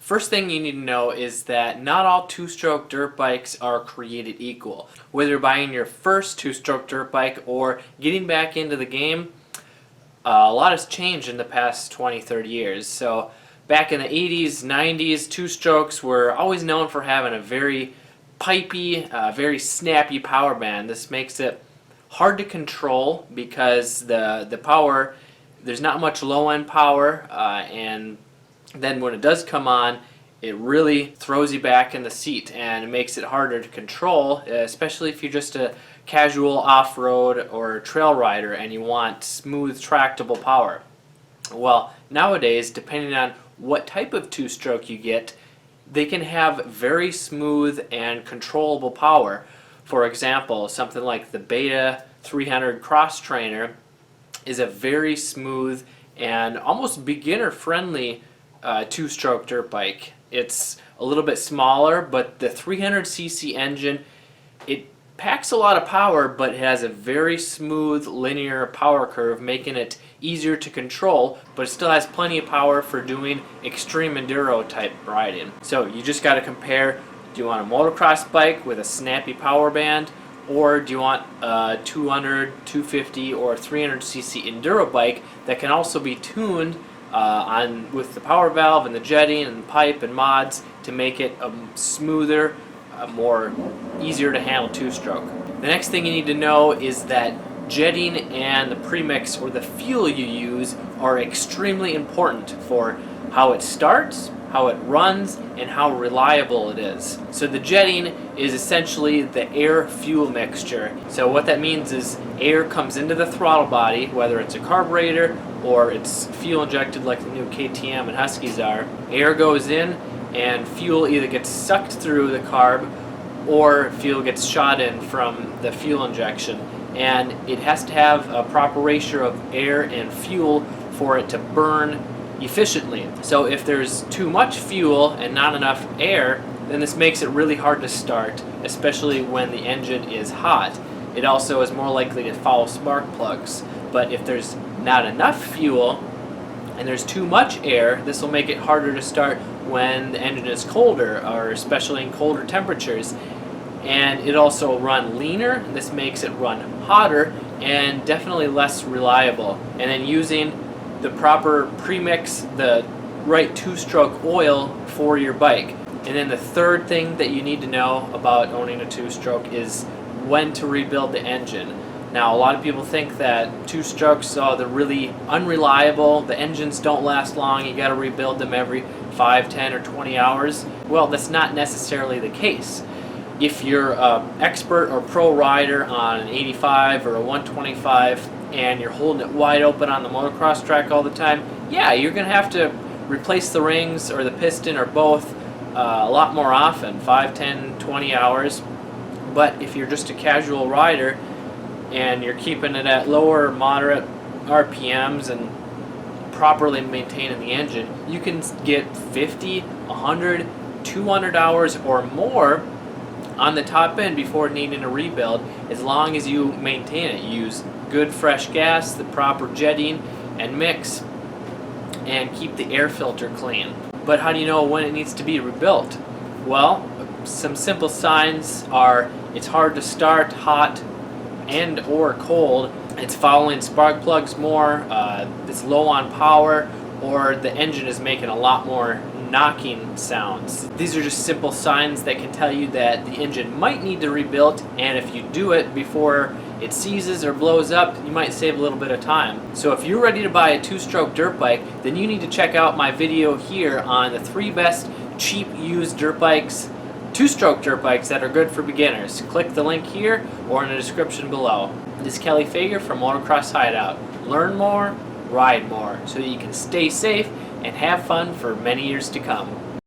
First thing you need to know is that not all two-stroke dirt bikes are created equal. Whether you're buying your first two-stroke dirt bike or getting back into the game, a lot has changed in the past 20-30 years. So back in the 80s, 90s, two-strokes were always known for having a very pipey, very snappy power band. This makes it hard to control because the power, there's not much low-end power, and then when it does come on, it really throws you back in the seat and it makes it harder to control, especially if you're just a casual off-road or trail rider and you want smooth, tractable power. Well, nowadays, depending on what type of two-stroke you get, they can have very smooth and controllable power. For example, something like the Beta 300 Cross Trainer is a very smooth and almost beginner-friendly two-stroke dirt bike. It's a little bit smaller, but the 300cc engine, it packs a lot of power, but it has a very smooth linear power curve, making it easier to control, but it still has plenty of power for doing extreme enduro type riding. So you just got to compare, do you want a motocross bike with a snappy power band, or do you want a 200, 250, or 300cc enduro bike that can also be tuned with the power valve and the jetting and the pipe and mods to make it a smoother, more easier to handle two-stroke. The next thing you need to know is that jetting and the premix or the fuel you use are extremely important for how it starts, how it runs, and how reliable it is. So the jetting is essentially the air-fuel mixture. So what that means is air comes into the throttle body, whether it's a carburetor or it's fuel injected like the new KTM and Huskies are. Air goes in and fuel either gets sucked through the carb or fuel gets shot in from the fuel injection. And it has to have a proper ratio of air and fuel for it to burn efficiently. So if there's too much fuel and not enough air, then this makes it really hard to start, especially when the engine is hot. It also is more likely to foul spark plugs. But if there's not enough fuel and there's too much air, this will make it harder to start when the engine is colder, or especially in colder temperatures. And it also will run leaner. This makes it run hotter and definitely less reliable. And then using the proper premix, the right two-stroke oil for your bike. And then the third thing that you need to know about owning a two-stroke is when to rebuild the engine. Now, a lot of people think that two-strokes, they're really unreliable, the engines don't last long, you got to rebuild them every 5, 10, or 20 hours. Well, that's not necessarily the case. If you're an expert or pro rider on an 85 or a 125 and you're holding it wide open on the motocross track all the time, yeah, you're going to have to replace the rings or the piston or both a lot more often, 5, 10, 20 hours. But if you're just a casual rider and you're keeping it at lower, moderate RPMs and properly maintaining the engine, you can get 50, 100, 200 hours or more on the top end before needing a rebuild, as long as you maintain it. You use good fresh gas, the proper jetting and mix, and keep the air filter clean. But how do you know when it needs to be rebuilt? Well, some simple signs are it's hard to start hot and or cold, it's fouling spark plugs more, it's low on power, or the engine is making a lot more knocking sounds. These are just simple signs that can tell you that the engine might need to rebuild, and if you do it before it seizes or blows up, you might save a little bit of time. So if you're ready to buy a two-stroke dirt bike, then you need to check out my video here on the 3 best cheap used dirt bikes, two-stroke dirt bikes that are good for beginners. Click the link here or in the description below. This is Kelly Fager from Motocross Hideout. Learn more, ride more, so that you can stay safe and have fun for many years to come.